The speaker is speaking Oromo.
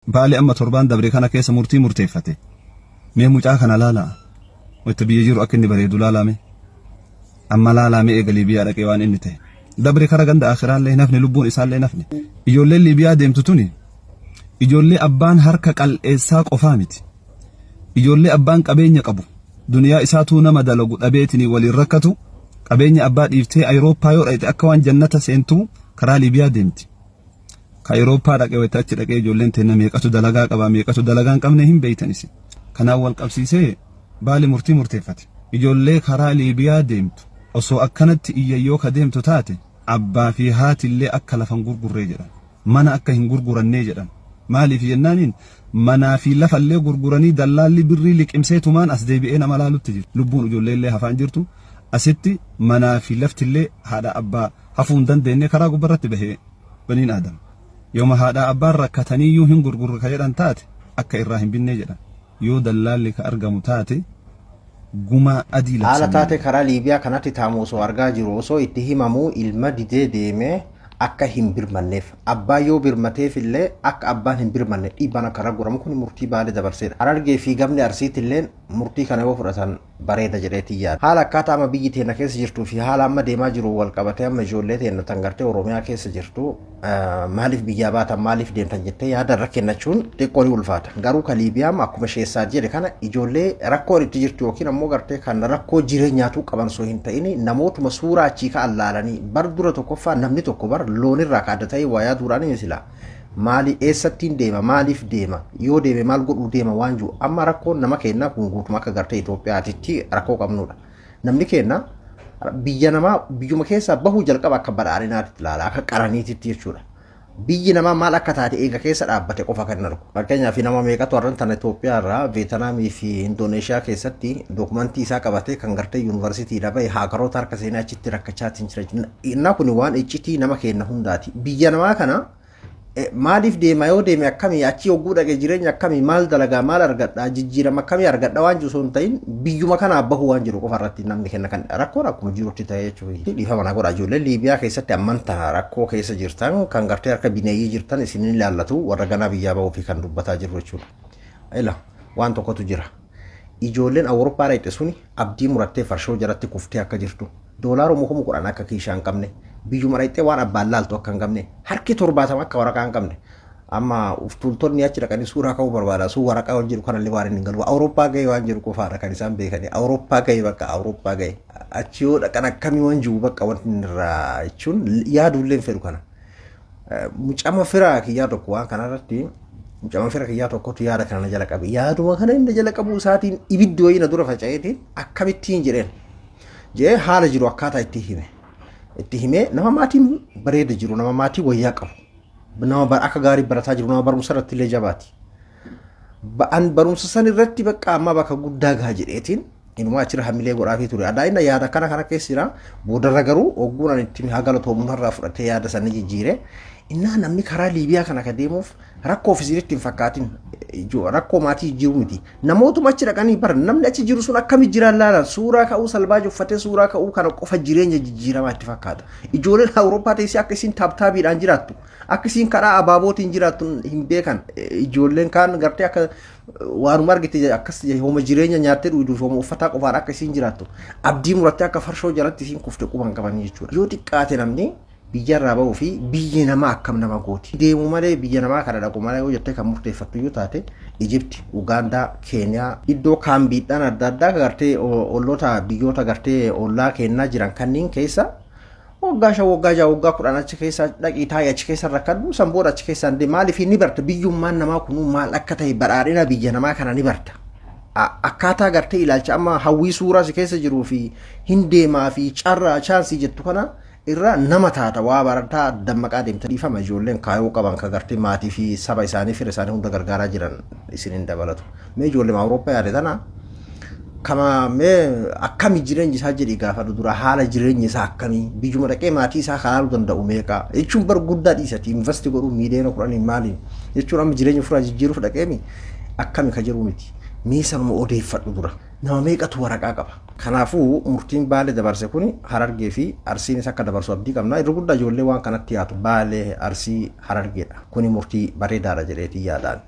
بالي أما تربان دبري كان كيس مرتفته مي مجاك أنا لا وتبيجيرو أكني بريدو لا مي أما لا مي إقلي بيا لك يوان إنته دبري كرجند آخران لي نفني لبون إسال لي نفني يجول لي بيا ديم تتوني يجول لي أبان هركك الإساق أفامتي يجول لي أبان كابين يقبو دنيا إساتو نما دلقو أبيتني وللركتو كابين أبان إفتي أوروبا يورأيت أكوان جنة سينتو كرالي بيا ديمتي كأوروبا دك ويتأكد دك يجولين تنا ميقاتو دلقا قبا ميقاتو دلقان كمنهم بيتنسي كان أول قبسيسي بالي مرتفتي يجولي كرالي بيا ديمتو أصو أكنت إيايو كديمتو تاتي أبا في هات اللي أكل فنقرقر رجلا منا أكا هنقرقر النجلا مالي في جنانين منا في لفا اللي قرقراني دلالي بري لك امسيتو مان أسدي بينا ملالو تجير لبون يجولي اللي هفان جرتو أستي منا في لفت اللي هذا أبا هفون دن ديني كراغو برات به بنين آدم يوم هذا أبا ركتني يو هنقرقر كيران تاتي أكا إراهم بالنجلا يو دلالي كأرقم تاتي guma adila ala taate karaa liibiyaa kanatti taamuusoo argaa jiru osoo itti himamuu ilma didee deemee akka hin birmanneef abbaa yoo birmateef illee akka abbaan hin birmanne dhiibbaan akka ragguramu kun murtii baalee dabarseedha. Harargee fi gamni Arsiitti illee murtii kana yoo fudhatan bareeda jedheetii yaada. Haala akkaataa amma biyyi teenya keessa jirtuu fi haala amma deemaa jiru wal qabatee amma ijoollee teenya tangartee Oromiyaa keessa jirtu maaliif biyyaa baatan maaliif deemtan jettee yaada irra kennachuun xiqqoo ni ulfaata. Garuu ka Liibiyaan akkuma sheessaa jedhe kana ijoollee rakkoo itti jirtu yookiin ammoo gartee kan rakkoo jireenyaatu qaban soo hin ta'in namootuma suuraa achii ka'an laalanii bar dura tokkoffaa namni tokko bar loonirraa kaaddatee waa duraan misila maali eessattiin deema maaliif deema yoo deeme maal godhuu deema waan jiru amma rakkoon nama keenna kun guutuma akka gartee Itoophiyaatitti rakkoo qabnudha. Namni keenna biyya namaa biyyuma keessaa bahuu jalqaba akka badhaadhinaatti ilaala akka qaraniititti jechuudha. Biyyi namaa maal akka taate eega keessa dhaabbate qofa kan argu. Fakkeenyaaf nama meeqatu warran tana Itoophiyaa irraa Veetnaamii fi Indoneeshiyaa keessatti dookumentii isaa qabatee kan gartee yuunivarsiitiidha bahe haakaroota harka seenaa achitti rakkachaatiin jira. Innaa kun waan iccitii nama keenna hundaati. Biyya namaa kana maaliif deema yoo deeme akkamii achi hogguu dhaqee jireenya akkamii maal dalagaa maal argadhaa jijjiirama akkamii argadhaa waan jiru osoo hin ta'in biyyuma kana bahu waan jiru qofa irratti namni kenna kan rakkoon akkuma jirutti ta'ee jechuudha. Dhiifama na godha ijoollee Liibiyaa keessatti ammanta rakkoo keessa jirtan kan gartee harka bineeyyii jirtan isin ilaallatu warra ganaa biyyaa bahuu fi kan dubbataa jiru jechuudha. Ila waan tokkotu jira. Ijoolleen Awurooppaa dhaqxe suni abdii murattee farshoo jalatti kuftee akka jirtu. Doolaaroo mukumu kudhan akka kiishaa hin qabne. Biyyuma dhaqxee waan abbaan laaltu akka hin qabne harki 70 akka waraqaa hin qabne amma uftultoonni achi dhaqanii suuraa ka'uu barbaada suu waraqaa wal jiru kanallee waan hin galu Awurooppaa ga'e waan jiru qofaadha kan isaan beekani Awurooppaa ga'e bakka Awurooppaa ga'e achi yoo dhaqan akkamii waan jiru bakka wanti irraa jechuun yaadullee hin fedhu kana mucama firaa kiyyaa tokko waan kanarratti mucama firaa kiyyaa tokkotu yaada kana jala qabe yaaduma kana inni jala qabu isaatiin ibiddi wayii na dura faca'eetiin akkamittiin jedheen jee haala jiru akkaataa itti hime. Itti himee nama maatiin bareeda jiru nama maatii wayyaa qabu nama akka gaarii barataa jiru nama barumsa irratti illee jabaati. Ba'an barumsa san irratti bakka amma bakka guddaa gaha jedheetiin inuma achirra hamilee godhaafii ture. Addaa inni yaada kana keessira boodarra garuu ogguun itti hagalatoomuu irraa fudhatee yaada sana jijjiire innaa namni karaa Liibiyaa kana ka deemuuf rakkoo ofiisiitti hin fakkaatin rakkoo maatii jiru miti. Namootuma achi dhaqanii bar namni achi jiru sun akkami jiraan laalan suuraa ka'uu salbaaji uffatee suuraa ka'uu kana qofa jireenya jijjiiramaa itti fakkaata. Ijoolleen Awurooppaa teessee akka isiin taabtaabiidhaan jiraattu akka isiin karaa abaabootiin jiraattu hin beekan ijoolleen kaan gartee akka waanuma argite akkas hooma jireenya nyaattee dhuuduu hooma uffataa qofaan akka isiin jiraattu abdii murattee akka farshoo jalatti isiin kufte quban qaban jechuudha. Yoo xiqqaate namni biyya irraa bahuu fi biyya namaa akkam nama gooti. Deemuu malee biyya namaa kana dhaqu malee yoo jettee kan murteeffattu yoo taate Ijipti, Ugaandaa, Keeniyaa iddoo kaambiidhaan adda addaa gartee olloota biyyoota gartee ollaa kennaa jiran kanneen keessa waggaa 10 achi keessa dhaqii taa'ee achi keessa rakkadhu san booda achi keessa ndee maaliif ni barta biyyummaan namaa kunuu maal akka ta'e badhaadhina biyya namaa kana ni barta. Akkaataa gartee ilaalcha amma hawwii suuraa si keessa jiruu fi hin deemaa fi carraa chaansii jettu kana irra nama taata waa barataa dammaqaa deemta dhiifama ijoolleen kaayoo qaban ka gartee maatii fi saba isaanii fira isaanii hunda gargaaraa jiran isiniin dabalatu. Mee ijoollee Awurooppaa yaade tana kama mee akkami jireenyi isaa jedhi gaafadhu dura haala jireenyi isaa akkamii biyyuma dhaqee maatii isaa kanaaluu danda'u meeqa jechuun bar guddaa dhiisati investi godhuu miidiyaa kudhanii maaliin jechuun amma jireenya furaa jijjiiruuf dhaqeemi akkami ka jiru miti. Miisanuma odeeffadhu dura nama meeqatu waraqaa qaba. Kanaafuu murtiin Baalee dabarse kun Harargee fi Arsiinis akka dabarsu abdii qabna. Irra guddaa ijoollee waan kanatti yaatu Baalee Arsii Harargeedha. Kuni murtii bareedaadha jedheetii yaadaan.